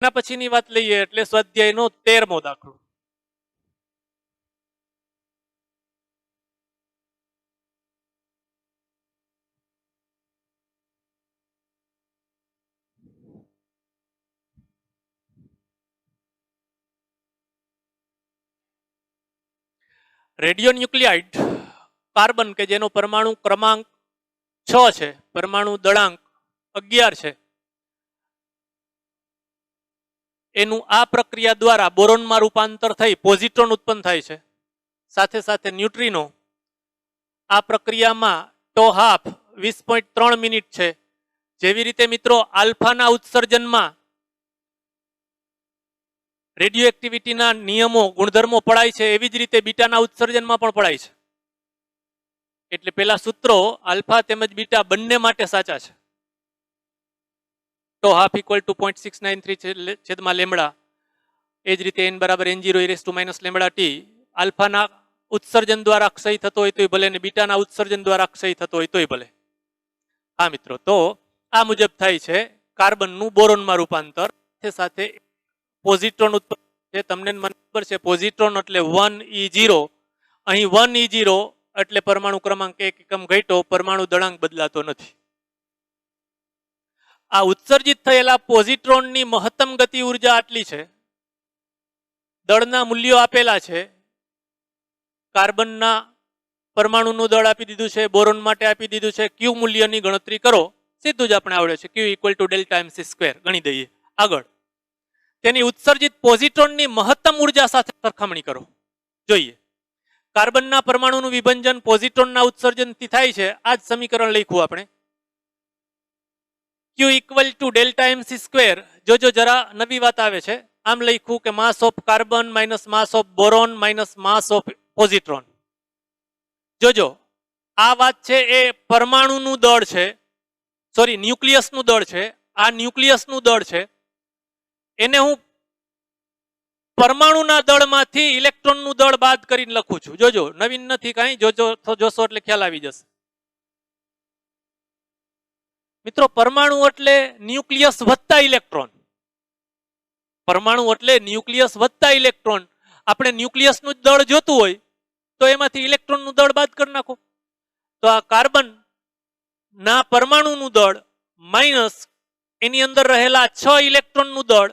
એના પછીની વાત લઈએ એટલે સ્વાધ્યાયનો 13મો દાખલો. રેડિયોન્યુક્લિયાઇડ કાર્બન કે જેનો પરમાણુ ક્રમાંક 6 છે, પરમાણુ દળાંક 11 છે, એનું આ પ્રક્રિયા દ્વારા બોરોનમાં રૂપાંતર થઈ પોઝિટ્રોન ઉત્પન્ન થાય છે. સાથે સાથે ન્યુટ્રિનો આ પ્રક્રિયામાં ટો હાફ 20.3 મિનિટ છે. જેવી રીતે મિત્રો આલ્ફાના ઉત્સર્જનમાં રેડિયો એક્ટિવિટીના નિયમો ગુણધર્મો પડાય છે, એવી જ રીતે બીટાના ઉત્સર્જનમાં પણ પડાય છે. એટલે પેલા સૂત્રો આલ્ફા તેમજ બીટા બંને માટે સાચા છે. ટો હાફ ઇક્વલ ટુ 0.693 છેદમાં લેમડા, એ જ રીતે n બરાબર n0 e લેમડા ટી આલ્ફાના ઉત્સર્જન દ્વારા ક્ષય થતો હોય તોય ભલે ને બીટાના ઉત્સર્જન દ્વારા ક્ષય થતો હોય તોય ભલે. હા મિત્રો, તો આ મુજબ થાય છે કાર્બનનું બોરોનમાં રૂપાંતર. સાથે પોઝિટ્રોન ઉત્પન્ન છે. તમને મને ખબર છે પોઝિટ્રોન એટલે 1e0. અહીં 1e0 એટલે પરમાણુ ક્રમાંક 1 એકમ ઘટ્યો, પરમાણુ દળાંક બદલાતો નથી. આ ઉત્સર્જિત થયેલા પોઝિટ્રોનની મહત્તમ ગતિ ઉર્જા આટલી છે. દળના મૂલ્યો આપેલા છે. કાર્બનના પરમાણુનું દળ આપી દીધું છે, બોરોન માટે આપી દીધું છે. ક્યુ મૂલ્યની ગણતરી કરો, સીધું જ આપણે આવડે છે. Q equal to delta MC square ગણી દઈએ. આગળ તેની ઉત્સર્જિત પોઝિટ્રોનની મહત્તમ ઉર્જા સાથે સરખામણી કરો. જોઈએ કાર્બનના પરમાણુનું વિભંજન પોઝિટ્રોનના ઉત્સર્જનથી થાય છે. આ જ સમીકરણ લખ્યું આપણે. Q equal to delta MC square. જોજો જરા નવી વાત આવે છે. આમ લખ્યું કે mass of carbon minus mass of boron minus mass of positron. જોજો આ વાત છે એ પરમાણુનું દળ છે, સોરી ન્યુક્લિયસનું દળ છે. આ ન્યુક્લિયસનું દળ છે, એને હું પરમાણુના દળમાંથી ઇલેક્ટ્રોનનું દળ બાદ કરીને લખું છું. જોજો નવીન નથી કાંઈ, જોશો એટલે ખ્યાલ આવી જશે. મિત્રો પરમાણુ એટલે ન્યુક્લિયસ વત્તા ઇલેક્ટ્રોન. પરમાણુ એટલે ન્યુક્લિયસ વત્તા ઇલેક્ટ્રોન. આપણે ન્યુક્લિયસનું જ દળ જોતું હોય તો એમાંથી ઇલેક્ટ્રોનનું દળ બાદ કરી નાખો. તો આ કાર્બન ના પરમાણુનું દળ માઇનસ એની અંદર રહેલા 6 ઇલેક્ટ્રોનનું દળ.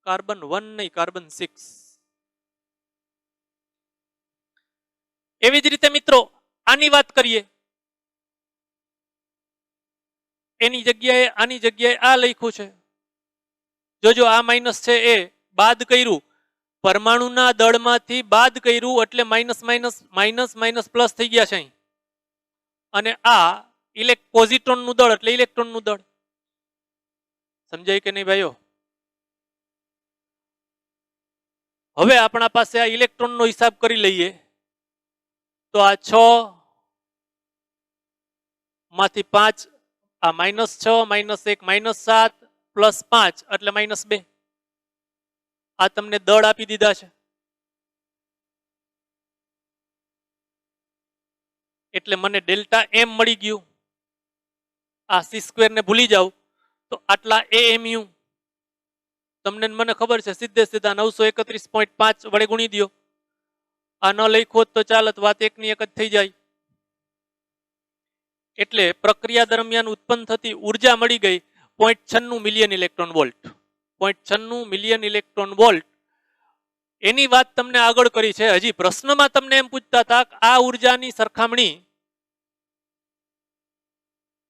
કાર્બન 1 નહીં, કાર્બન 6. એવી જ રીતે મિત્રો આની વાત કરીએ, એની જગ્યાએ આની જગ્યાએ આ લખ્યું છે. જોજો આ માઇનસ છે એ બાદ કર્યું, પરમાણુના દળમાંથી બાદ કર્યું એટલે minus minus minus minus plus થઈ ગયા છે અહીં. અને આ પોઝિટ્રોનનું દળ એટલે ઇલેક્ટ્રોનનું દળ. સમજાય કે નહીં ભાઈઓ? હવે આપણા પાસે આ ઇલેક્ટ્રોનનો હિસાબ કરી લઈએ. તો આ 6 માંથી 5, આ -6 -1 -7 પ્લસ 5 એટલે -2. આ તમને દળ આપી દીધા છે. એટલે મને ડેલ્ટા એમ મળી ગયું. આ સી સ્ક્વેર ને ભૂલી જાવ તો આટલા AMU. તમને મને ખબર છે સીધે સીધા 931.5 વડે ગુણી દો. આ ન લખ્યો હોત તો ચાલત, વાત એકની એક જ થઈ જાય. એટલે પ્રક્રિયા દરમિયાન ઉત્પન્ન થતી ઉર્જા મળી ગઈ 0.96 million electron volt. 0.96 million electron volt. એની વાત તમને આગળ કરી છે. હજી પ્રશ્નમાં તમને એમ પૂછતા હતા કે આ ઉર્જાની સરખામણી,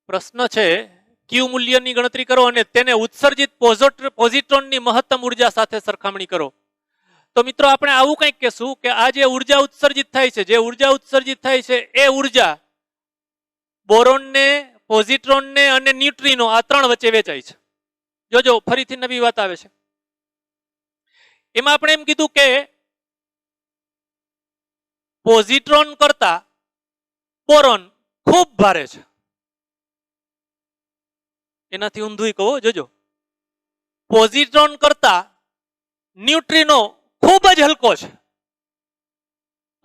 પ્રશ્ન છે ક્યુ મૂલ્યની ગણતરી કરો અને તેને ઉત્સર્જિત પોઝિટ્રોનની મહત્તમ ઉર્જા સાથે સરખામણી કરો. તો મિત્રો આપણે આવું કંઈક કહેશું કે આ જે ઉર્જા ઉત્સર્જિત થાય છે, જે ઉર્જા ઉત્સર્જિત થાય છે એ ઉર્જા બોરોનને, પોઝિટ્રોનને અને ન્યુટ્રિનો આ 3 વચ્ચે વેચાય છે. જોજો ફરીથી નવી વાત આવે છે. એમાં આપણે એમ કીધું કે પોઝિટ્રોન કરતા બોરોન ખૂબ ભારે છે. એનાથી ઊંધું કહો. જોજો પોઝિટ્રોન કરતા ન્યુટ્રિનો ખૂબ જ હલકો છે.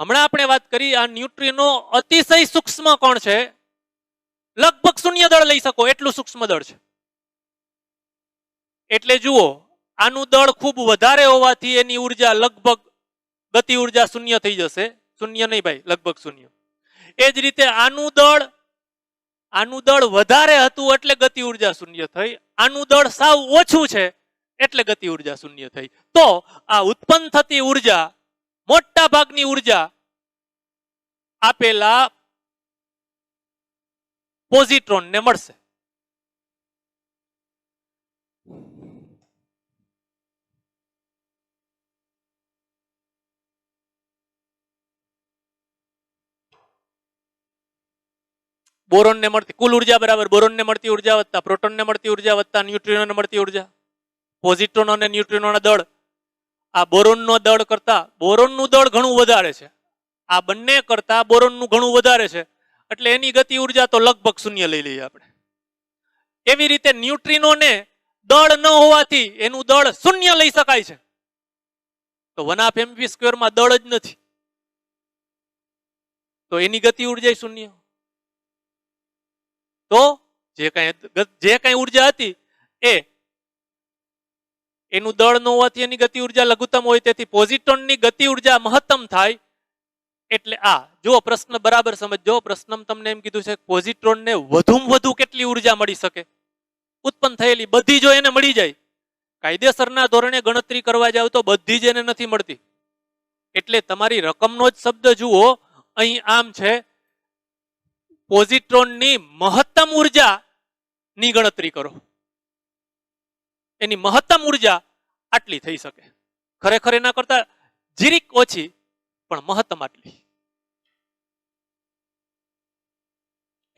હમણાં આપણે વાત કરી આ ન્યુટ્રિનો અતિશય સૂક્ષ્મ કોણ છે, લગભગ શૂન્ય દળ લઈ શકો એટલું સૂક્ષ્મ દળ છે. એટલે જુઓ આનું દળ ખૂબ વધારે હોવાથી એની ઉર્જા લગભગ ગતિ ઉર્જા શૂન્ય થઈ જશે, શૂન્ય નહીં ભાઈ, લગભગ શૂન્ય. એ જ રીતે આનું દળ વધારે હતું એટલે ગતિ ઉર્જા શૂન્ય થઈ, આનું દળ સાવ ઓછું છે એટલે ગતિ ઉર્જા શૂન્ય થઈ. તો આ ઉત્પન્ન થતી ઉર્જા મોટા ભાગની ઉર્જા આપેલા પોઝિટ્રોન ને મળશે. બોરોન ને મળતી કુલ ઉર્જા બરાબર બોરોન ને મળતી ઉર્જા વત્તા પ્રોટોન ને મળતી ઉર્જા વત્તા ન્યુટ્રિનો ને મળતી ઉર્જા. પોઝિટ્રોન અને ન્યુટ્રિનોના દળ આ બોરોનનો દળ કરતા બોરોનનું દળ ઘણું વધારે છે, આ બંને કરતા બોરોનનું ઘણું વધારે છે, એટલે એની ગતિ ઉર્જા તો લગભગ શૂન્ય લઈ લઈએ આપણે. એવી રીતે ન્યુટ્રિનોને દળ ન હોવાથી એનું દળ શૂન્ય લઈ શકાય છે. તો 1/2 mv² માં દળ જ નથી તો એની ગતિ ઉર્જા શૂન્ય. તો જે કઈ ઉર્જા હતી એનું દળ ન હોવાથી એની ગતિ ઉર્જા લઘુત્તમ હોય, તેથી પોઝિટ્રોનની ગતિ ઉર્જા મહત્તમ થાય. એટલે આ જો પ્રશ્ન બરાબર સમજજો, પ્રશ્ન તમને એમ કીધું છે પોઝિટ્રોનને વધુમાં વધુ કેટલી ઉર્જા મળી શકે, ઉત્પન્ન થયેલી બધી જો એને મળી જાય, કાયદેસરના ધોરણે ગણતરી કરવા જાવ તો બધી જ એને નથી મળતી. એટલે તમારી રકમનો જ શબ્દ જુઓ, અહીં આમ છે પોઝિટ્રોનની મહત્તમ ઉર્જાની ગણતરી કરો, એની મહત્તમ ઉર્જા આટલી થઈ શકે, ખરેખર એના કરતા જીરીક ઓછી પણ મહત્તમ આટલી.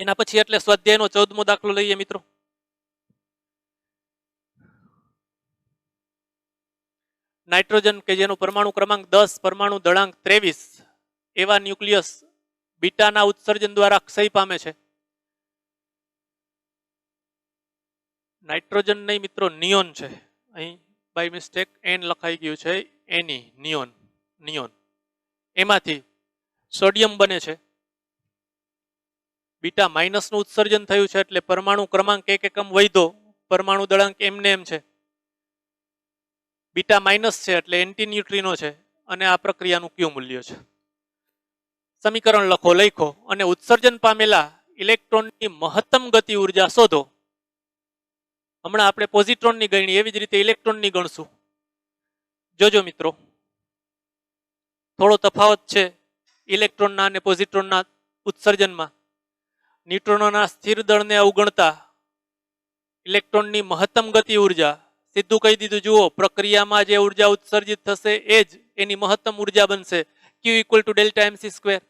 એના પછી એટલે સ્વાધ્યાયનો 14મો દાખલો લઈએ મિત્રો. નાઇટ્રોજન કે જેનો પરમાણુ ક્રમાંક 10, પરમાણુ દળાંક 23, એવા ન્યુક્લિયસ બીટાના ઉત્સર્જન દ્વારા ક્ષય પામે છે. નાઇટ્રોજન નહીં મિત્રો, નિયોન છે, અહીં બાય મિસ્ટેક એન લખાઈ ગયું છે, એની નિયોન. એમાંથી સોડિયમ બને છે, બીટા માઇનસનું ઉત્સર્જન થયું છે એટલે પરમાણુ ક્રમાંક 1 એકમ વધ્યો, પરમાણુ દળાંક એમને એમ છે. બીટા માઇનસ છે એટલે એન્ટી ન્યુટ્રિનો છે અને આ પ્રક્રિયાનું કયું મૂલ્ય છે. સમીકરણ લખો અને ઉત્સર્જન પામેલા ઇલેક્ટ્રોનની મહત્તમ ગતિ ઉર્જા શોધો. હમણાં આપણે પોઝિટ્રોનની ગણી એવી જ રીતે ઇલેક્ટ્રોનની ગણશું. જોજો મિત્રો થોડો તફાવત છે ઇલેક્ટ્રોનના અને પોઝિટ્રોનના ઉત્સર્જનમાં. ન્યુટ્રોનોના સ્થિર દળને અવગણતા ઇલેક્ટ્રોનની મહત્તમ ગતિ ઉર્જા સીધું કહી દીધું. જુઓ પ્રક્રિયામાં જે ઉર્જા ઉત્સર્જિત થશે એ જ એની મહત્તમ ઉર્જા બનશે. Q = Δ_mc².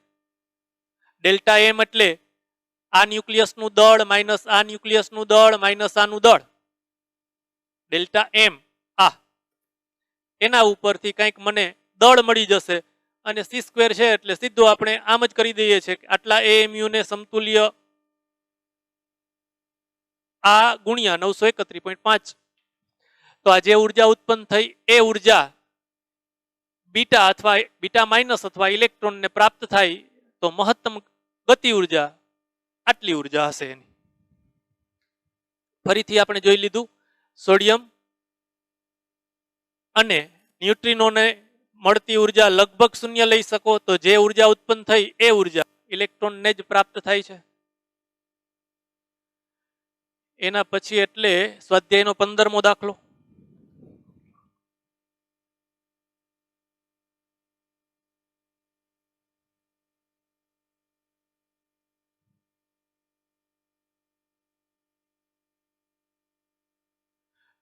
ડેલ્ટા એમ એટલે આ ન્યુક્લિયસનું દળ માઇનસ આ ન્યુક્લિયસનું દળ માઇનસ આનું દળ. ડેલ્ટા એમ આ એના ઉપરથી કંઈક મને દળ મળી જશે અને c² છે એટલે સીધું આપણે આમ જ કરી દઈએ છીએ કે આટલા AMU ને સમતુલ્ય આ ગુણ્યા 931.5. તો આ જે ઉર્જા ઉત્પન્ન થઈ એ ઉર્જા બીટા અથવા બીટા માઇનસ અથવા ઇલેક્ટ્રોનને પ્રાપ્ત થાય તો મહત્તમ ગતિ ઉર્જા આટલી ઉર્જા હશે એની. ફરીથી આપણે જોઈ લીધું સોડિયમ અને ન્યુટ્રિનોને મળતી ઉર્જા લગભગ શૂન્ય લઈ શકો તો જે ઉર્જા ઉત્પન્ન થઈ એ ઉર્જા ઇલેક્ટ્રોનને જ પ્રાપ્ત થાય છે. એના પછી એટલે સ્વાધ્યાયનો 15મો દાખલો.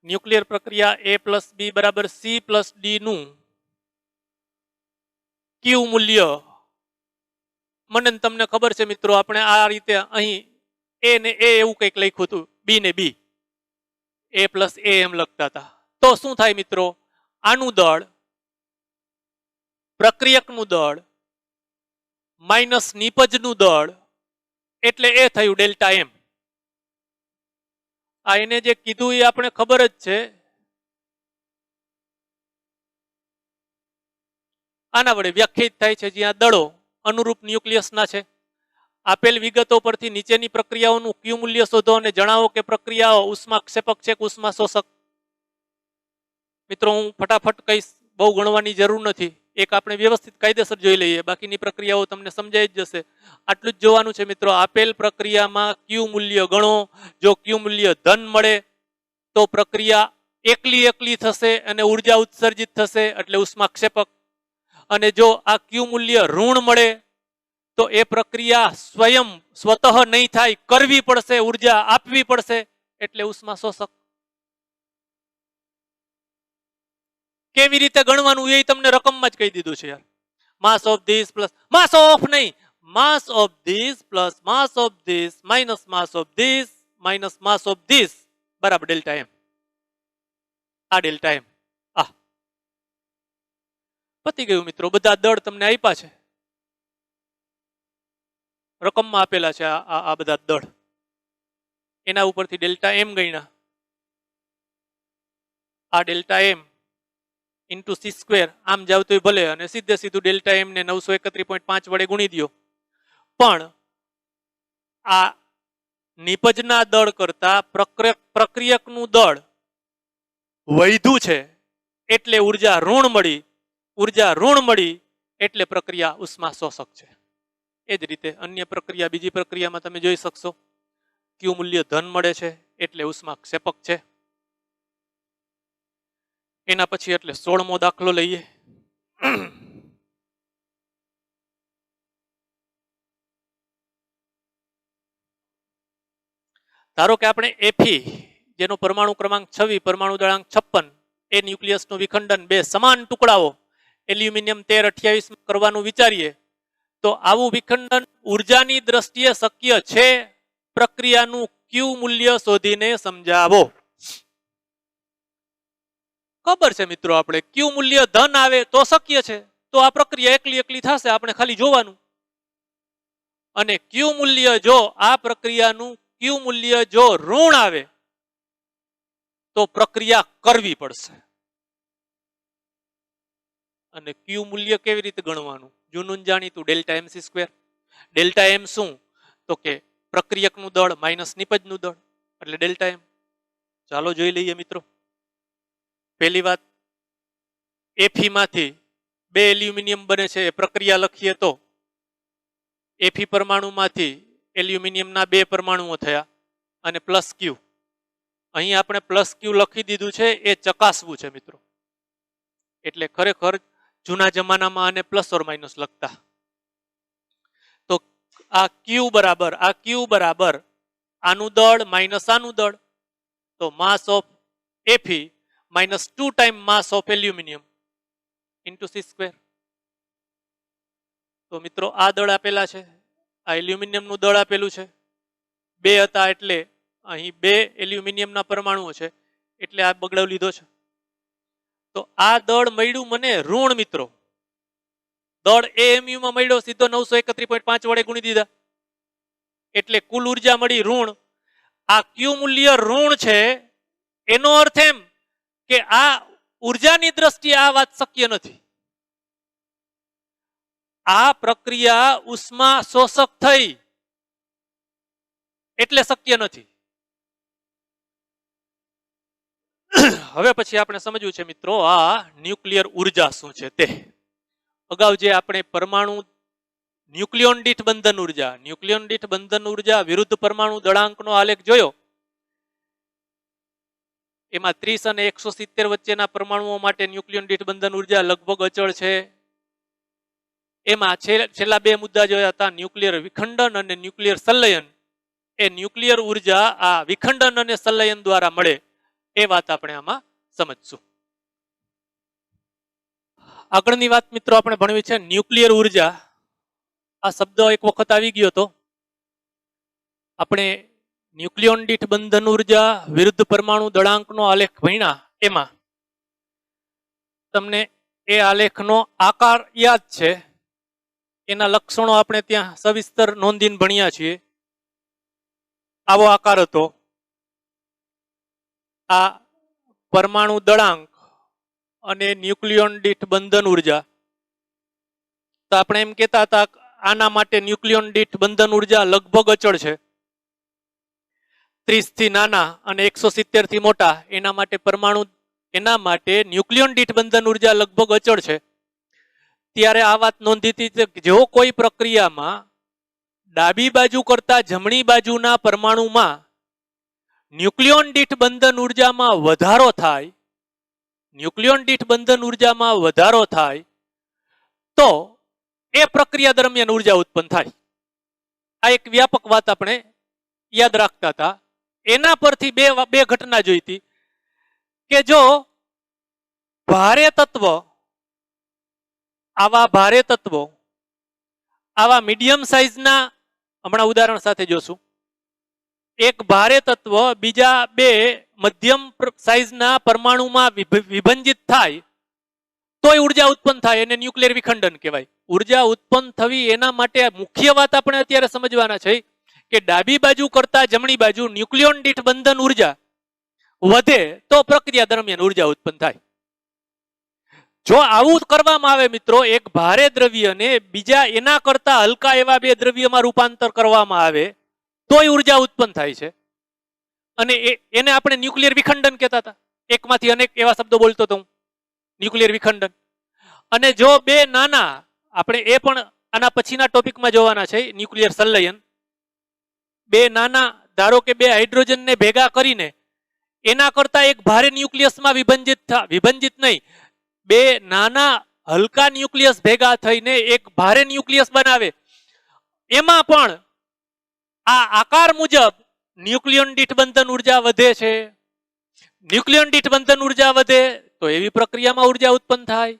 ન્યુક્લિયર પ્રક્રિયા A+B=C+D નું ક્યુ મૂલ્ય મને તમને ખબર છે મિત્રો, આપણે આ રીતે અહીં A ને A એવું કંઈક લખ્યું હતું, B ને B, A+A એમ લખતા હતા. તો શું થાય મિત્રો, આનું દળ પ્રક્રિયકનું દળ માઇનસ નિપજનું દળ એટલે એ થયું ડેલ્ટા એમ. આ એને જે કીધું એ આપણે ખબર જ છે. આના વડે વ્યાખ્યાયિત થાય છે જ્યાં દળો અનુરૂપ ન્યુક્લિયસના છે. આપેલ વિગતો પરથી નીચેની પ્રક્રિયાઓનું ક્યુ મૂલ્ય શોધો અને જણાવો કે પ્રક્રિયાઓ ઉષ્માક્ષેપક છે કે ઉષ્મા શોષક. મિત્રો હું ફટાફટ કહીશ, બહુ ગણવાની જરૂર નથી. એક આપણે વ્યવસ્થિત કાયદેસર જોઈ લઈએ, બાકીની પ્રક્રિયાઓ તમને સમજાઈ જ જશે. આટલું જ જોવાનું છે મિત્રો. આપેલ પ્રક્રિયામાં ક્યુ મૂલ્ય ગણો. જો ક્યુ મૂલ્ય ધન મળે તો પ્રક્રિયા એકલી થશે અને ઉર્જા ઉત્સર્જિત થશે, એટલે ઉષ્માક્ષેપક. અને જો આ ક્યુ મૂલ્ય ઋણ મળે તો એ પ્રક્રિયા સ્વતઃ નહીં થાય, કરવી પડશે, ઉર્જા આપવી પડશે, એટલે ઉષ્મા શોષક. કેવી રીતે ગણવાનું એ તમને રકમમાં જ કહી દીધું છે યાર. Mass of this plus mass of નહીં, mass of this plus mass of this minus mass of this minus mass of this બરાબર ડેલ્ટા એમ. આ ડેલ્ટા એમ. પતી ગયું મિત્રો. બધા દળ તમને આપ્યા છે, રકમમાં આપેલા છે. આ બધા દળ એના ઉપરથી ડેલ્ટા એમ ગણ્યા. આ delta M into C square આમ જાવ તો ભલે, અને સીધે સીધું ડેલ્ટા એમ ને 931.5 વડે ગુણી દો. પણ આ નિપજના દળ કરતા પ્રક્રિયકનું દળ વધ્યું છે એટલે ઉર્જા ઋણ મળી. ઉર્જા ઋણ મળી એટલે પ્રક્રિયા ઉષ્મા શોષક છે. એ જ રીતે અન્ય પ્રક્રિયા, બીજી પ્રક્રિયામાં તમે જોઈ શકશો, ક્યુ મૂલ્ય ધન મળે છે એટલે ઉષ્મા ક્ષેપક છે. એના પછી એટલે 16મો દાખલો લઈએ. ધારો કે આપણે એફી, જેનો પરમાણુ ક્રમાંક 26, પરમાણુ દળાંક 56, એ ન્યુક્લિયસનું વિખંડન બે સમાન ટુકડાઓ એલ્યુમિનિયમ 1328 કરવાનું વિચારીએ, તો આવું વિખંડન ઉર્જાની દ્રષ્ટિએ શક્ય છે? પ્રક્રિયાનું ક્યુ મૂલ્ય શોધીને સમજાવો. ખબર છે મિત્રો, આપણે ક્યુ મૂલ્ય ધન આવે તો શક્ય છે, તો આ પ્રક્રિયા એકલી થશે, આપણે ખાલી જોવાનું. અને ક્યુ મૂલ્ય જો આ પ્રક્રિયાનું ક્યુ મૂલ્ય જો ઋણ આવે તો પ્રક્રિયા કરવી પડશે. અને ક્યુ મૂલ્ય કેવી રીતે ગણવાનું? જૂનું જાણીતું delta M C square. Delta M શું? તો કે પ્રક્રિયકનું દળ માઇનસ નિપજનું દળ, એટલે ડેલ્ટા એમ. ચાલો જોઈ લઈએ મિત્રો. પહેલી વાત, એફી માંથી 2 એલ્યુમિનિયમ બને છે, એ પ્રક્રિયા લખીએ તો એફી પરમાણુમાંથી એલ્યુમિનિયમના 2 પરમાણુઓ થયા અને પ્લસ ક્યુ. અહીં આપણે પ્લસ ક્યુ લખી દીધું છે, એ ચકાસવું છે મિત્રો. એટલે ખરેખર જૂના જમાનામાં આને પ્લસ ઓર માઇનસ લખતા. તો આ ક્યુ બરાબર આનું દળ માઇનસ આનું દળ, તો માસ ઓફ એફી minus 2 time mass of aluminium into C square. તો મિત્રો આ દળ આપેલા છે, આ એલ્યુમિનિયમનું દળ આપેલું છે. 2 હતા એટલે અહીં 2 એલ્યુમિનિયમના પરમાણુઓ છે, એટલે આ બગડો લીધો છે. તો આ દળ મળ્યું મને ઋણ મિત્રો. દળ એએમયુ માં મળ્યો, સીધો 931.5 વડે ગુણી દીધા, એટલે કુલ ઉર્જા મળી ઋણ. આ ક્યુ મૂલ્ય ઋણ છે, એનો અર્થ એમ કે આ ઉર્જાની દ્રષ્ટિએ આ વાત શક્ય નથી. આ પ્રક્રિયા ઉષ્મા શોષક થઈ એટલે શક્ય નથી. હવે પછી આપણે સમજવું છે મિત્રો, આ ન્યુક્લિયર ઉર્જા શું છે તે. અગાઉ જે આપણે પરમાણુ ન્યુક્લિયોન દીઠ બંધન ઉર્જા વિરુદ્ધ પરમાણુ દળાંકનો આલેખ જોયો, એમાં 30 અને 170 વચ્ચેના પરમાણુઓ માટે ન્યુક્લિયોન દીઠ બંધન ઉર્જા લગભગ અચળ છે. એમાં છેલ્લા 2 મુદ્દા જોયા હતા, ન્યુક્લિયર વિખંડન અને ન્યુક્લિયર સંલયન. એ ન્યુક્લિયર ઉર્જા આ વિખંડન અને સંલયન દ્વારા મળે, એ વાત આપણે આમાં સમજશું. આગળની વાત મિત્રો આપણે ભણવી છે ન્યુક્લિયર ઉર્જા. આ શબ્દ એક વખત આવી ગયો તો આપણે ન્યુક્લિયોન દીઠ બંધન ઉર્જા વિરુદ્ધ પરમાણુ દળાંકનો આલેખ ભણ્યા. એમાં તમને એ આલેખનો આકાર યાદ છે, એના લક્ષણો આપણે ત્યાં સવિસ્તર નોંધીને ભણ્યા છીએ. આવો આકાર હતો. આ પરમાણુ દળાંક અને ન્યુક્લિયોન દીઠ બંધન ઉર્જા. તો આપણે એમ કહેતા હતા આના માટે ન્યુક્લિયોન દીઠ બંધન ઉર્જા લગભગ અચળ છે. 30 થી નાના અને 170 થી મોટા, એના માટે પરમાણુ એના માટે ન્યુક્લિયોન દીઠ બંધન ઉર્જા લગભગ અચળ છે. ત્યારે આ વાત નોંધી હતી કે જો કોઈ પ્રક્રિયામાં ડાબી બાજુ કરતા જમણી બાજુના પરમાણુમાં ન્યુક્લિયોન દીઠ બંધન ઉર્જામાં વધારો થાય, ન્યુક્લિયોન દીઠ બંધન ઉર્જામાં વધારો થાય તો એ પ્રક્રિયા દરમિયાન ઉર્જા ઉત્પન્ન થાય. આ એક વ્યાપક વાત આપણે યાદ રાખતા હતા. એના પરથી બે ઘટના જોઈ હતી કે જો ભારે તત્વ, આવા મીડિયમ સાઇઝના, હમણાં ઉદાહરણ સાથે જોશું, એક ભારે તત્વ બીજા બે મધ્યમ સાઇઝના પરમાણુમાં વિભંજિત થાય તોય ઉર્જા ઉત્પન્ન થાય, એને ન્યુક્લિયર વિખંડન કહેવાય. ઉર્જા ઉત્પન્ન થવી એના માટે મુખ્ય વાત આપણે અત્યારે સમજવાના છે કે ડાબી બાજુ કરતા જમણી બાજુ ન્યુક્લિયોન દીઠ બંધન ઉર્જા વધે તો પ્રક્રિયા દરમિયાન ઉર્જા ઉત્પન્ન થાય. જો આવું કરવામાં આવે મિત્રો, એક ભારે દ્રવ્યને બીજા એના કરતા હલકા એવા બે દ્રવ્યમાં રૂપાંતર કરવામાં આવે તોય ઉર્જા ઉત્પન્ન થાય છે. અને એને આપણે ન્યુક્લિયર વિખંડન કહેતા હતા. એકમાંથી અનેક એવા શબ્દો બોલતો હતો હું, ન્યુક્લિયર વિખંડન. અને જો બે નાના, આપણે એ પણ આના પછીના ટોપિકમાં જોવાના છે, ન્યુક્લિયર સંલયન. બે નાના, ધારો કે બે હાઇડ્રોજનને ભેગા કરીને એના કરતા એક ભારે ન્યુક્લિયસમાં વિભંજિત નહીં, બે નાના હલકા ન્યુક્લિયસ ભેગા થઈને એક ભારે ન્યુક્લિયસ બનાવે, એમાં પણ આ આકાર મુજબ ન્યુક્લિયોન દીઠ બંધન ઉર્જા વધે છે. ન્યુક્લિયોન દીઠ બંધન ઉર્જા વધે તો એવી પ્રક્રિયામાં ઉર્જા ઉત્પન્ન થાય.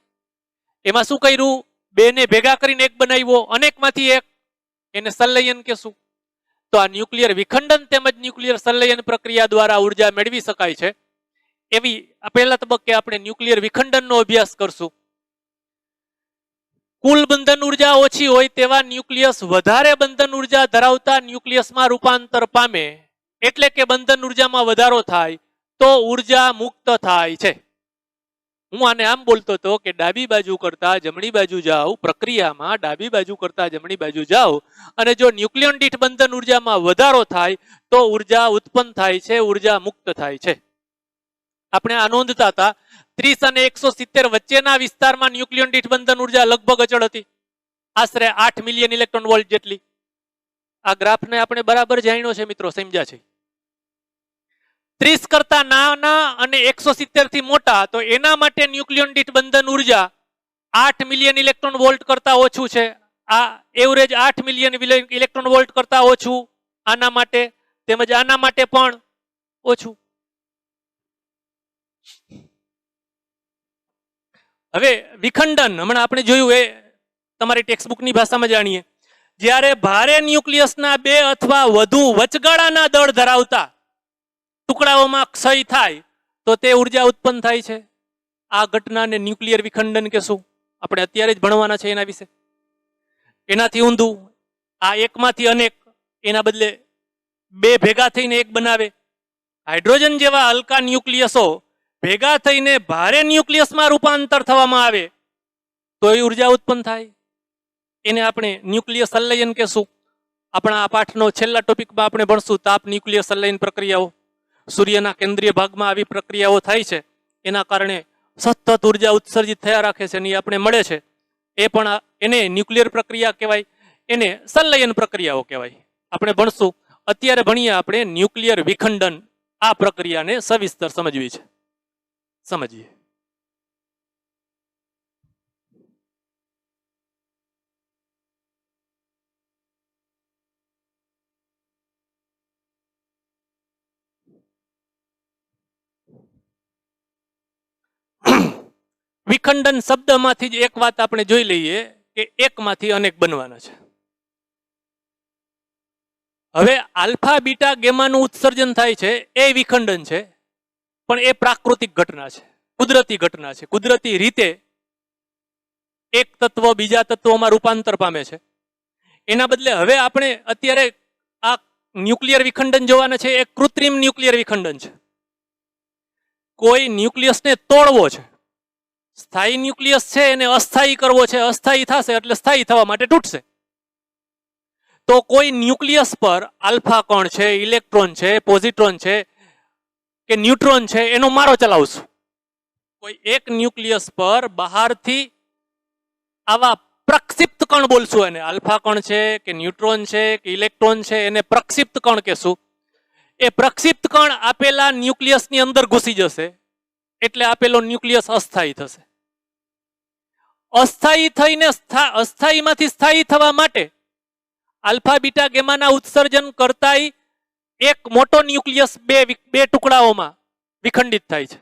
એમાં શું કર્યું? બેને ભેગા કરીને એક બનાવ્યો, અનેકમાંથી એક, એને સંલયન કહેશું. તો આ ન્યુક્લિયર વિખંડન તેમજ ન્યુક્લિયર સંલયન પ્રક્રિયા દ્વારા ઉર્જા મેળવી શકાય છે. એવી પહેલા તબક્કે આપણે ન્યુક્લિયર વિખંડનનો અભ્યાસ કરશું. કુલ બંધન ઉર્જા ઓછી હોય તેવા ન્યુક્લિયસ વધારે બંધન ઉર્જા ધરાવતા ન્યુક્લિયસમાં રૂપાંતર પામે, એટલે કે બંધન ઉર્જામાં વધારો થાય તો ઉર્જા મુક્ત થાય છે. હું આને આમ બોલતો હતો કે ડાબી બાજુ કરતા જમણી બાજુ જાઓ, પ્રક્રિયામાં ડાબી બાજુ કરતા જમણી બાજુ જાઓ અને જો ન્યુક્લિયોન દીઠ બંધન ઉર્જામાં વધારો થાય તો ઉર્જા ઉત્પન્ન થાય છે, ઉર્જા મુક્ત થાય છે. આપણે આ નોંધતા હતા 30 અને 170 વચ્ચેના વિસ્તારમાં ન્યુક્લિયોન દીઠ બંધન ઉર્જા લગભગ અચળ હતી, આશરે 8 મિલિયન ઇલેક્ટ્રોન વોલ્ટ જેટલી. આ ગ્રાફને આપણે બરાબર જાણ્યો છે મિત્રો, સમજ્યા છે. 30 કરતા નાના અને 170 થી મોટા, તો એના માટે ન્યુક્લિયોન દીઠ બંધન ઉર્જા 8 મિલિયન ઇલેક્ટ્રોન વોલ્ટ કરતા ઓછું છે. આ એવરેજ 8 મિલિયન ઇલેક્ટ્રોન વોલ્ટ કરતા ઓછું આના માટે, તેમજ આના માટે પણ ઓછું. હવે વિખંડન હમણાં આપણે જોયું, એ તમારી ટેક્સ્ટબુકની ભાષામાં જાણીએ. જ્યારે ભારે ન્યુક્લિયસના બે અથવા વધુ વચગાળાના દળ ધરાવતા ટુકડાઓમાં ક્ષય થાય તો તે ઉર્જા ઉત્પન્ન થાય છે. આ ઘટનાને ન્યુક્લિયર વિખંડન કહેશું. આપણે અત્યારે જ ભણવાના છે એના વિશે. એનાથી ઊંધું, આ એકમાંથી અનેક, એના બદલે બે ભેગા થઈને એક બનાવે. હાઇડ્રોજન જેવા હલકા ન્યુક્લિયસો ભેગા થઈને ભારે ન્યુક્લિયસમાં રૂપાંતર થવામાં આવે તો એ ઉર્જા ઉત્પન્ન થાય. એને આપણે ન્યુક્લિયર સંલયન કહેશું. આપણા આ પાઠનો છેલ્લા ટોપિકમાં આપણે ભણશું તાપ ન્યુક્લિયર સંલયન પ્રક્રિયાઓ. સૂર્યના કેન્દ્રીય ભાગમાં આવી પ્રક્રિયાઓ થાય છે, એના કારણે સતત ઉર્જા ઉત્સર્જિત થયા રાખે છે અને એ આપણે મળે છે. એ પણ એને ન્યુક્લિયર પ્રક્રિયા કહેવાય, એને સંલયન પ્રક્રિયાઓ કહેવાય. આપણે ભણશું. અત્યારે ભણીએ આપણે ન્યુક્લિયર વિખંડન. આ પ્રક્રિયાને સવિસ્તર સમજવી છે, સમજીએ. વિખંડન શબ્દમાંથી જ એક વાત આપણે જોઈ લઈએ કે એકમાંથી અનેક બનવાના છે. હવે આલ્ફા બીટા ગેમાનું ઉત્સર્જન થાય છે એ વિખંડન છે, પણ એ પ્રાકૃતિક ઘટના છે, કુદરતી ઘટના છે. કુદરતી રીતે એક તત્વ બીજા તત્વોમાં રૂપાંતર પામે છે. એના બદલે હવે આપણે અત્યારે આ ન્યુક્લિયર વિખંડન જોવાના છે, એ કૃત્રિમ ન્યુક્લિયર વિખંડન છે. કોઈ ન્યુક્લિયસને તોડવો છે. સ્થાયી ન્યુક્લિયસ છે એને અસ્થાયી કરવો છે, અસ્થાયી થશે એટલે સ્થાયી થવા માટે તૂટશે. તો કોઈ ન્યુક્લિયસ પર આલ્ફા કણ છે, ઇલેક્ટ્રોન છે, પોઝિટ્રોન છે કે ન્યુટ્રોન છે, એનો મારો ચલાવશું. કોઈ એક ન્યુક્લિયસ પર બહારથી આવા પ્રક્ષિપ્ત કણ બોલશું, એને આલ્ફા કણ છે કે ન્યુટ્રોન છે કે ઇલેક્ટ્રોન છે, એને પ્રક્ષિપ્ત કણ કહેશું. એ પ્રક્ષિપ્ત કણ આપેલા ન્યુક્લિયસની અંદર ઘૂસી જશે એટલે આપેલો ન્યુક્લિયસ અસ્થાયી થશે. અસ્થાયી થઈને અસ્થાયીમાંથી સ્થાયી થવા માટે આલ્ફા બીટા ગેમાના ઉત્સર્જન કરતાય એક મોટો ન્યુક્લિયસ બે ટુકડાઓમાં વિખંડિત થાય છે.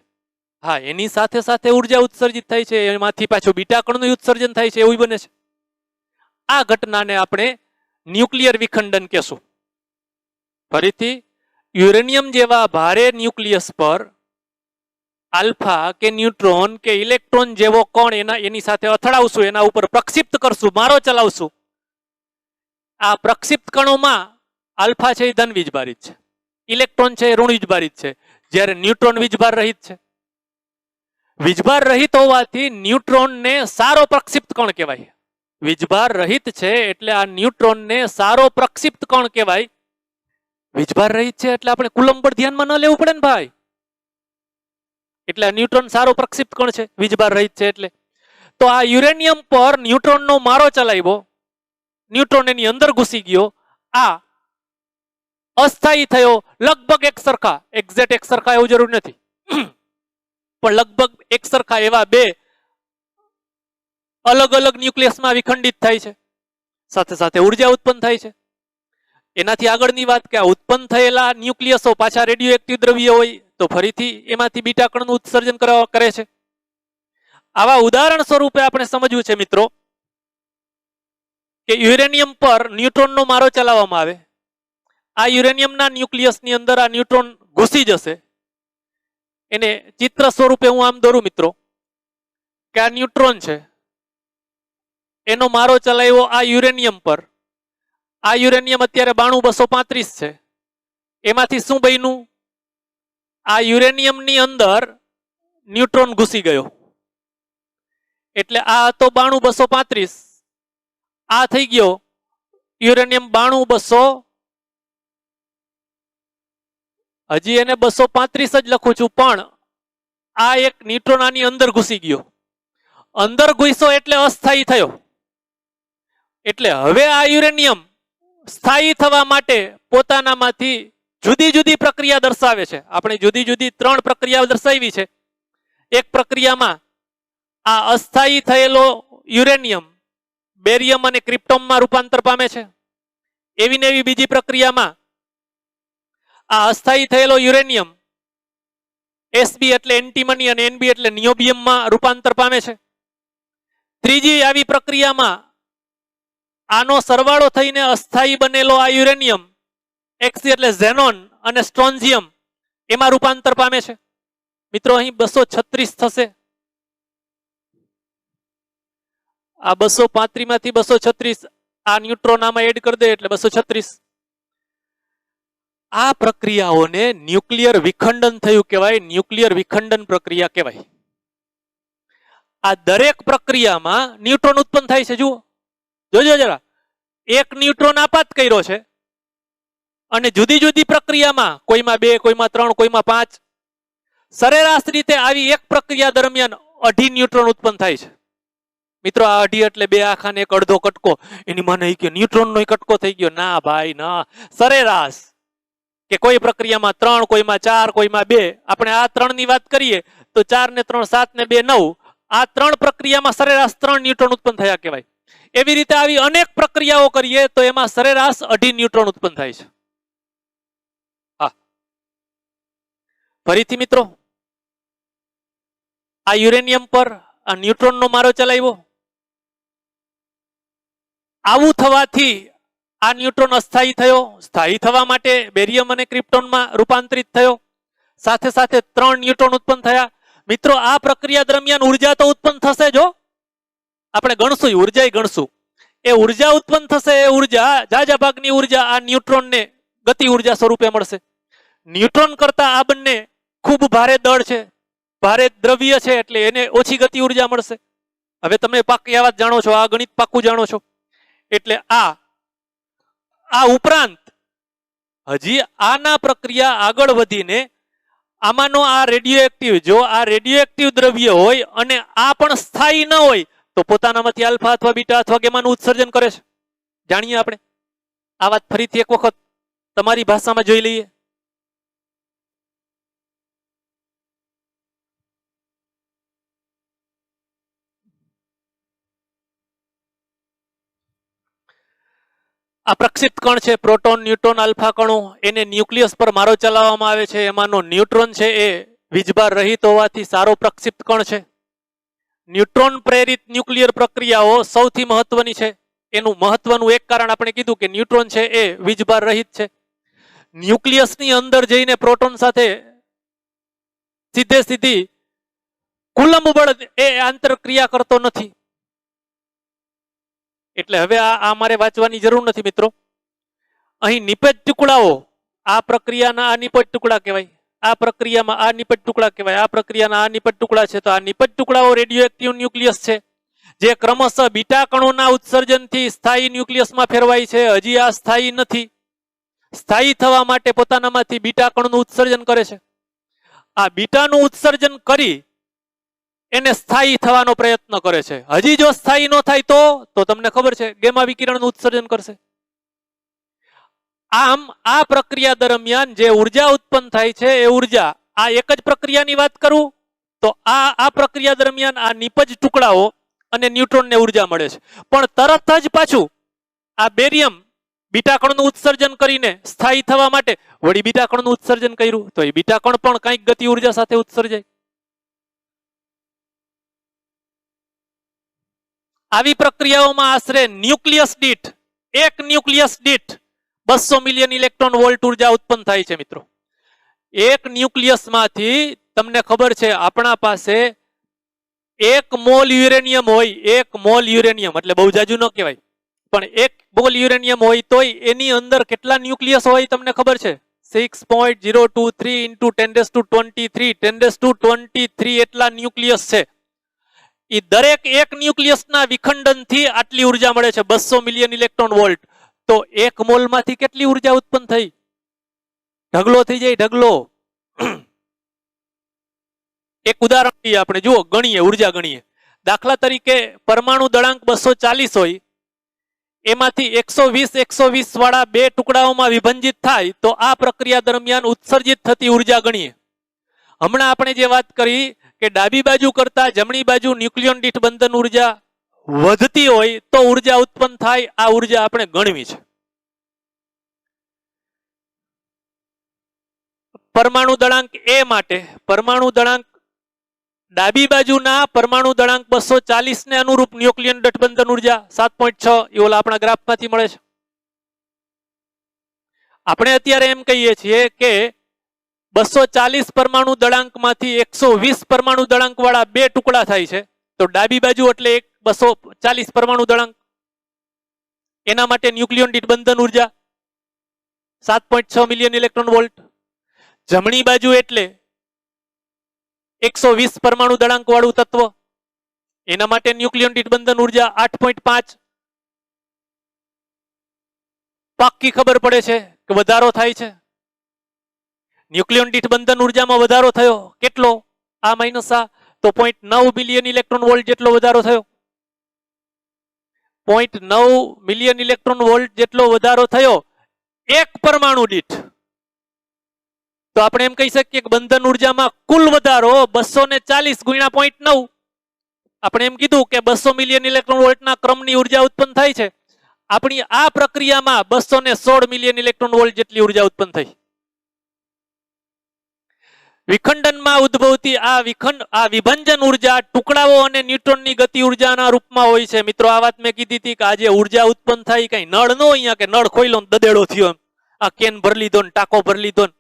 હા, એની સાથે સાથે ઉર્જા ઉત્સર્જિત થાય છે, એમાંથી પાછું બીટા કણનું ઉત્સર્જન થાય છે, એવું બને છે. આ ઘટનાને આપણે ન્યુક્લિયર વિખંડન કહેશું. ફરીથી, યુરેનિયમ જેવા ભારે ન્યુક્લિયસ પર આલ્ફા કે ન્યુટ્રોન કે ઇલેક્ટ્રોન જેવો કણ એની સાથે અથડાવશું, એના ઉપર પ્રક્ષિપ્ત કરશું, મારો ચલાવશું. આ પ્રક્ષિપ્ત કણોમાં આલ્ફા છે એ ધન વીજભારિત છે, ઇલેક્ટ્રોન છે એ ઋણ વીજભારિત છે, જ્યારે ન્યુટ્રોન વીજભાર રહિત છે. વીજભાર રહિત હોવાથી ન્યુટ્રોનને સારો પ્રક્ષિપ્ત કણ કહેવાય. વીજભાર રહિત છે એટલે આ ન્યુટ્રોનને સારો પ્રક્ષિપ્ત કણ કહેવાય. વીજભાર રહિત છે એટલે આપણે કુલંબ પર ધ્યાનમાં ન લેવું પડે ને ભાઈ. એટલે આ ન્યુટ્રોન સારો પ્રક્ષિપ્ત કણ છે, વીજભાર રહિત છે એટલે. તો આ યુરેનિયમ પર ન્યુટ્રોનનો મારો ચલાવ્યો, ન્યુટ્રોન એની અંદર ઘૂસી ગયો, આ અસ્થાયી થયો. લગભગ એક સરખા, એક્ઝેક્ટ એક સરખા એવું જરૂર નથી, પણ લગભગ એક સરખા એવા બે અલગ અલગ ન્યુક્લિયસમાં વિખંડિત થાય છે, સાથે સાથે ઉર્જા ઉત્પન્ન થાય છે. એનાથી આગળની વાત કે આ ઉત્પન્ન થયેલા ન્યુક્લિયસો પાછા રેડિયો એક્ટિવ દ્રવ્ય હોય તો ફરીથી એમાંથી બીટા કણનું ઉત્સર્જન કરે છે. આવા ઉદાહરણ સ્વરૂપે આપણે સમજવું છે મિત્રો કે યુરેનિયમ પર ન્યુટ્રોનનો મારો ચલાવવામાં આવે, આ યુરેનિયમના ન્યુક્લિયસની અંદર આ ન્યુટ્રોન ઘૂસી જશે. એને ચિત્ર સ્વરૂપે હું આમ દોરું મિત્રો કે આ ન્યુટ્રોન છે, એનો મારો ચલાવ્યો આ યુરેનિયમ પર. આ યુરેનિયમ અત્યારે 92235 છે. એમાંથી શું બન્યું? આ યુરેનિયમની અંદર ન્યુટ્રોન ઘૂસી ગયો એટલે આ હતો 92235, આ થઈ ગયો યુરેનિયમ 92200. હજી એને 235 જ લખું છું, પણ આ એક ન્યુટ્રોન આની અંદર ઘૂસી ગયો. અંદર ઘૂસ્યો એટલે અસ્થાયી થયો. એટલે હવે આ યુરેનિયમ સ્થાયી થવા માટે પોતાનામાંથી જુદી જુદી પ્રક્રિયા દર્શાવે છે. આપણે જુદી જુદી 3 પ્રક્રિયા દર્શાવી છે. એક પ્રક્રિયામાં આ અસ્થાયી થયેલો યુરેનિયમ બેરિયમ અને ક્રિપ્ટોનમાં રૂપાંતર પામે છે. એવી ને એવી બીજી પ્રક્રિયામાં આ અસ્થાયી થયેલો યુરેનિયમ Sb એટલે એન્ટીમની અને Nb એટલે નિયોબિયમમાં રૂપાંતર પામે છે. ત્રીજી આવી પ્રક્રિયામાં આનો સરવાળો થઈને અસ્થાયી બનેલો આ યુરેનિયમ Xc એટલે ઝેનોન અને સ્ટ્રોન્ઝિયમ એમાં રૂપાંતર પામે છે. મિત્રો અહીં 236 થશે. આ 235 માંથી 236 આ ન્યુટ્રોન આમાં એડ કરી દે એટલે 236. આ પ્રક્રિયાઓને ન્યુક્લિયર વિખંડન થયું કહેવાય, ન્યુક્લિયર વિખંડન પ્રક્રિયા કહેવાય. આ દરેક પ્રક્રિયામાં ન્યુટ્રોન ઉત્પન્ન થાય છે. જુઓ, જોજો જરા, એક ન્યુટ્રોન આપાત કર્યો છે અને જુદી જુદી પ્રક્રિયામાં કોઈમાં 2, કોઈમાં 3, કોઈમાં 5, સરેરાશ રીતે આવી એક પ્રક્રિયા દરમિયાન 2.5 ન્યુટ્રોન ઉત્પન્ન થાય છે. મિત્રો આ 2.5 એટલે 2 આખા ને 1 અડધો કટકો. એની મને કે ન્યુટ્રોનનો કટકો થઈ ગયો. ના ભાઈ ના, સરેરાશ કે કોઈ પ્રક્રિયામાં 3, કોઈમાં 4, કોઈમાં 2. આપણે આ 3 ની વાત કરીએ તો 4 ને 3 7 ને 2 9. આ 3 પ્રક્રિયામાં સરેરાશ 3 ન્યુટ્રોન ઉત્પન્ન થયા કહેવાય. એવી રીતે આવી અનેક પ્રક્રિયાઓ કરીએ તો એમાં સરેરાશ 2.5 ન્યુટ્રોન ઉત્પન્ન થાય છે. હા, ફરીથી મિત્રો આ યુરેનિયમ પર આ ન્યુટ્રોનનો મારો ચલાવ્યો. આવું થવાથી આ ન્યુટ્રોન અસ્થાયી થયો. સ્થાયી થવા માટે બેરિયમ અને ક્રિપ્ટોનમાં રૂપાંતરિત થયો. સાથે સાથે 3 ન્યુટ્રોન ઉત્પન્ન થયા. મિત્રો આ પ્રક્રિયા દરમિયાન ઉર્જા તો ઉત્પન્ન થશે. જો આપણે ગણશું, ઉર્જા ગણશું, એ ઉર્જા ઉત્પન્ન થશે. એ ઉર્જા, જાજા ભાગની ઉર્જા આ ન્યુટ્રોનને ગતિ ઉર્જા સ્વરૂપે મળશે. ન્યુટ્રોન કરતા આ બંને ખૂબ ભારે દળ છે, ભારે દ્રવ્ય છે, એટલે એને ઓછી ગતિ ઉર્જા મળશે. હવે તમે પાકી વાત જાણો છો, આ ગણિત પાકું જાણો છો. એટલે આ ઉપરાંત હજી આના પ્રક્રિયા આગળ વધીને આમાંનો આ રેડિયોએક્ટિવ, જો આ રેડિયોએક્ટિવ દ્રવ્ય હોય અને આ પણ સ્થાયી ન હોય તો પોતાનામાંથી આલ્ફા અથવા બીટા અથવા ગેમાનું ઉત્સર્જન કરે છે. જાણીએ આપણે આ વાત ફરીથી એક વખત તમારી ભાષામાં જોઈ લઈએ. આ પ્રક્ષિપ્ત કણ છે, પ્રોટોન, ન્યુટ્રોન, આલ્ફા કણો, એને ન્યુક્લિયસ પર મારો ચલાવવામાં આવે છે. એમાંનો ન્યુટ્રોન છે એ વીજભાર રહિત હોવાથી સારો પ્રક્ષિપ્ત કણ છે. ન્યુટ્રોન પ્રેરિત ન્યુક્લિયર પ્રક્રિયાઓ સૌથી મહત્વની છે. એનું મહત્વનું એક કારણ આપણે કીધું કે ન્યુટ્રોન છે એ વીજભાર રહિત છે. ન્યુક્લિયસની અંદર જઈને પ્રોટોન સાથે સીધે સીધી કુલંબ બળ એ આંતરક્રિયા કરતો નથી. એટલે હવે આ મારે વાંચવાની જરૂર નથી મિત્રો. અહીં નિપજ ટુકડાઓ, આ પ્રક્રિયાના આ નિપજ ટુકડા કહેવાય, આ પ્રક્રિયામાં આ નિપજ ટુકડા કહેવાય, આ પ્રક્રિયાના આ નિપજ ટુકડા છે. તો આ નિપજ ટુકડાઓ રેડિયોએક્ટિવ ન્યુક્લિયસ છે, જે ક્રમશઃ બીટા કણોના ઉત્સર્જનથી સ્થાયી ન્યુક્લિયસમાં ફેરવાય છે. હજી આ સ્થાયી નથી. સ્થાયી થવા માટે પોતાનામાંથી બીટા કણનું ઉત્સર્જન કરે છે. આ બીટાનું ઉત્સર્જન કરી એને સ્થાયી થવાનો પ્રયત્ન કરે છે. હજી જો સ્થાયી ન થાય તો તમને ખબર છે ગેમા વિકિરણનું ઉત્સર્જન કરશે. આમ આ પ્રક્રિયા દરમિયાન જે ઉર્જા ઉત્પન્ન થાય છે એ ઉર્જા, આ એક જ પ્રક્રિયાની વાત કરું તો આ પ્રક્રિયા દરમિયાન આ નિપજ ટુકડાઓ અને ન્યુટ્રોનને ઉર્જા મળે છે. પણ તરત જ પાછું આ બેરિયમ બીટા કણનું ઉત્સર્જન કરીને સ્થાયી થવા માટે વળી બીટા કણનું ઉત્સર્જન કર્યું તો એ બીટા કણ પણ કંઈક ગતિ ઉર્જા સાથે ઉત્સર્જાય. આવી પ્રક્રિયાઓમાં આશરે ન્યુક્લિયસ દીઠ, એક ન્યુક્લિયસ દીઠ 200 મિલિયન ઇલેક્ટ્રોન વોલ્ટ ઉર્જા ઉત્પન્ન થાય છે મિત્રો. એક ન્યુક્લિયસમાંથી તમને ખબર છે આપણા પાસે 1 મોલ યુરેનિયમ હોય, 1 મોલ યુરેનિયમ એટલે બહુ જાજુ ન કહેવાય, પણ 1 મોલ યુરેનિયમ હોય તોય એની અંદર કેટલા ન્યુક્લિયસ હોય તમને ખબર છે? 6.023 into 10⁻23 એટલા ન્યુક્લિયસ છે. એ દરેક એક ન્યુક્લિયસના વિખંડનથી આટલી ઉર્જા મળે છે, 200 મિલિયન ઇલેક્ટ્રોન વોલ્ટ. તો 1 મોલમાંથી કેટલી ઉર્જા ઉત્પન્ન થઈ? ઢગલો થઈ જાય, ઢગલો. એક ઉદાહરણ લઈએ આપણે, જુઓ, ગણીએ, ઉર્જા ગણીએ. દાખલા તરીકે પરમાણુ દળાંક 240 હોય, એમાંથી 120 વાળા બે ટુકડાઓમાં વિભંજિત થાય તો આ પ્રક્રિયા દરમિયાન ઉત્સર્જિત થતી ઉર્જા ગણીએ. હમણાં આપણે જે વાત કરી કે ડાબી બાજુ કરતા જમણી બાજુ ન્યુક્લિયોન દીઠ બંધન ઉર્જા વધતી હોય તો ઉર્જા ઉત્પન્ન થાય, આ ઉર્જા આપણે ગણવી છે. પરમાણુ દળાંક એ માટે પરમાણુ દળાંક ડાબી બાજુના પરમાણુ દળાંક 240 ને અનુરૂપ ન્યુક્લિયન દીઠ બંધન ઉર્જા 7.6 એ ઓલા આપણા ગ્રાફમાંથી મળે છે. આપણે અત્યારે એમ કહીએ છીએ કે 240 પરમાણુ દળાંકમાંથી 120 પરમાણુ દળાંક વાળા બે ટુકડા થાય છે. તો ડાબી બાજુ એટલે 240 પરમાણુ દળાંક, એના માટે ન્યુક્લિયન દીઠ બંધન ઉર્જા 7.6 મિલિયન ઇલેક્ટ્રોન વોલ્ટ. જમણી બાજુ એટલે 120 પરમાણુ દળાંક વાળું તત્વ, એના માટે ન્યુક્લિયન દીઠ બંધન ઉર્જા 8.5. પાક્કી ખબર પડે છે કે વધારો થાય છે. ન્યુક્લિયન દીઠ બંધન ઉર્જામાં વધારો થયો કેટલો? આ માઇનસ આ, તો 0.9 મિલિયન ઇલેક્ટ્રોન વોલ્ટ જેટલો વધારો થયો. 0.9 મિલિયન ઇલેક્ટ્રોન વોલ્ટ જેટલો વધારો થયો એક પરમાણુ દીઠ. તો આપણે એમ કહી શકીએ કે બંધન ઉર્જામાં કુલ વધારો 240 ગુણ્યા 0.9. આપણે એમ કીધું કે 200 મિલિયન ઇલેક્ટ્રોન વોલ્ટના ક્રમની ઉર્જા ઉત્પન્ન થાય છે. આપણી આ પ્રક્રિયામાં 216 મિલિયન ઇલેક્ટ્રોન વોલ્ટ જેટલી ઉર્જા ઉત્પન્ન થઈ. વિખંડનમાં ઉદ્ભવતી આ વિભંજન ઉર્જા ટુકડાઓ અને ન્યુટ્રોનની ગતિ ઉર્જાના રૂપમાં હોય છે. મિત્રો, આ વાત મેં કીધી હતી કે આ જે ઉર્જા ઉત્પન્ન થાય કઈ નળ ન હોય કે નળ ખોઈલો દદેડો થયો, આ કેન ભરી લીધો ને ટાંકો ભરી લીધો ને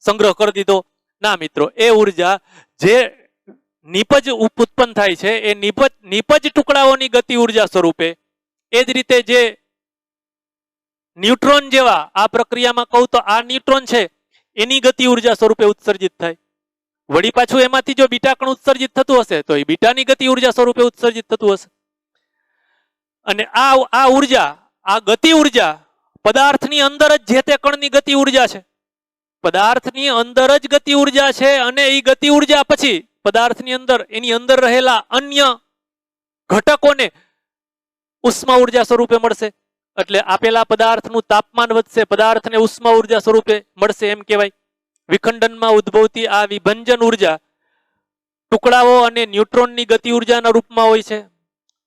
સંગ્રહ કરી દીધો. ના મિત્રો, એ ઉર્જા જે નિપજ ઉત્પન્ન થાય છે એ નિપજ ટુકડાઓની ગતિ ઉર્જા સ્વરૂપે, એ જ રીતે જે ન્યુટ્રોન જેવા આ પ્રક્રિયામાં કહું તો આ ન્યુટ્રોન છે એની ગતિ ઉર્જા સ્વરૂપે ઉત્સર્જિત થાય. વળી પાછું એમાંથી જો બીટા કણ ઉત્સર્જિત થતું હશે તો એ બીટાની ગતિ ઉર્જા સ્વરૂપે ઉત્સર્જિત થતું હશે. અને આ ઉર્જા, આ ગતિ ઉર્જા પદાર્થની અંદર જ જે તે કણની ગતિ ઉર્જા છે. પદાર્થની અંદર જ ગતિ ઉર્જા છે અને એ ગતિ ઉર્જા પછી પદાર્થની અંદર એની અંદર રહેલા અન્ય ઘટકોને ઉષ્મા ઉર્જા સ્વરૂપે મળશે. એટલે આપેલા પદાર્થનું તાપમાન વધશે, પદાર્થને ઉષ્મા ઉર્જા સ્વરૂપે મળશે એમ કહેવાય. વિખંડનમાં ઉદ્ભવતી આ વિભંજન ઉર્જા ટુકડાઓ અને ન્યુટ્રોનની ગતિ ઉર્જાના રૂપમાં હોય છે.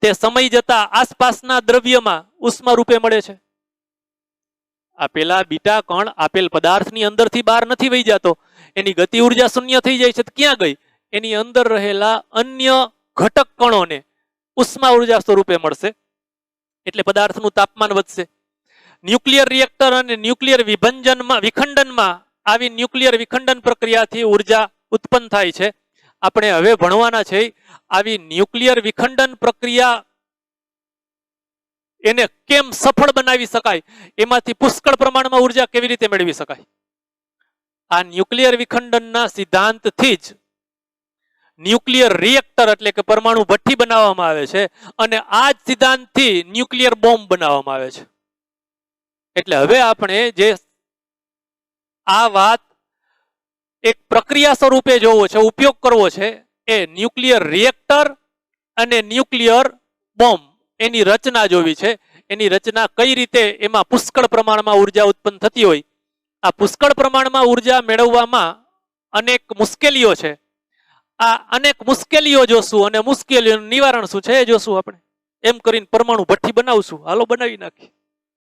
તે સમય જતા આસપાસના દ્રવ્યમાં ઉષ્મા રૂપે મળે છે. આપેલા બીટા કણ આપેલ પદાર્થની અંદરથી બહાર નથી વહી જતો, એની ગતિ ઉર્જા શૂન્ય થઈ જાય છે. ક્યાં ગઈ? એની અંદર રહેલા અન્ય ઘટક કણોને ઉષ્મા ઉર્જા સ્વરૂપે મળશે. એટલે પદાર્થનું તાપમાન વધશે. ન્યુક્લિયર રિએક્ટર અને ન્યુક્લિયર વિખંડનમાં આવી ન્યુક્લિયર વિખંડન પ્રક્રિયાથી ઉર્જા ઉત્પન્ન થાય છે. આપણે હવે ભણવાના છે આવી ન્યુક્લિયર વિખંડન પ્રક્રિયા એને કેમ સફળ બનાવી શકાય, એમાંથી પુષ્કળ પ્રમાણમાં ઉર્જા કેવી રીતે મેળવી શકાય. આ ન્યુક્લિયર વિખંડનના સિદ્ધાંતથી જ ન્યુક્લિયર રિએક્ટર એટલે કે પરમાણુ ભઠ્ઠી બનાવવામાં આવે છે અને આ જ સિદ્ધાંતથી ન્યુક્લિયર બોમ્બ બનાવવામાં આવે છે. એટલે હવે આપણે જે આ વાત એક પ્રક્રિયા સ્વરૂપે જોવો છે, ઉપયોગ કરવો છે, એ ન્યુક્લિયર રિએક્ટર અને ન્યુક્લિયર બોમ્બ એની રચના જોવી છે. એની રચના કઈ રીતે એમાં પુષ્કળ પ્રમાણમાં ઉર્જા ઉત્પન્ન થતી હોય, આ પુષ્કળ પ્રમાણમાં ઉર્જા મેળવવામાં અનેક મુશ્કેલીઓ છે. આ અનેક મુશ્કેલીઓ જોશું અને મુશ્કેલીઓનું નિવારણ શું છે એ જોશું આપણે. એમ કરીને પરમાણુ ભઠ્ઠી બનાવશું. હાલો બનાવી નાખીએ.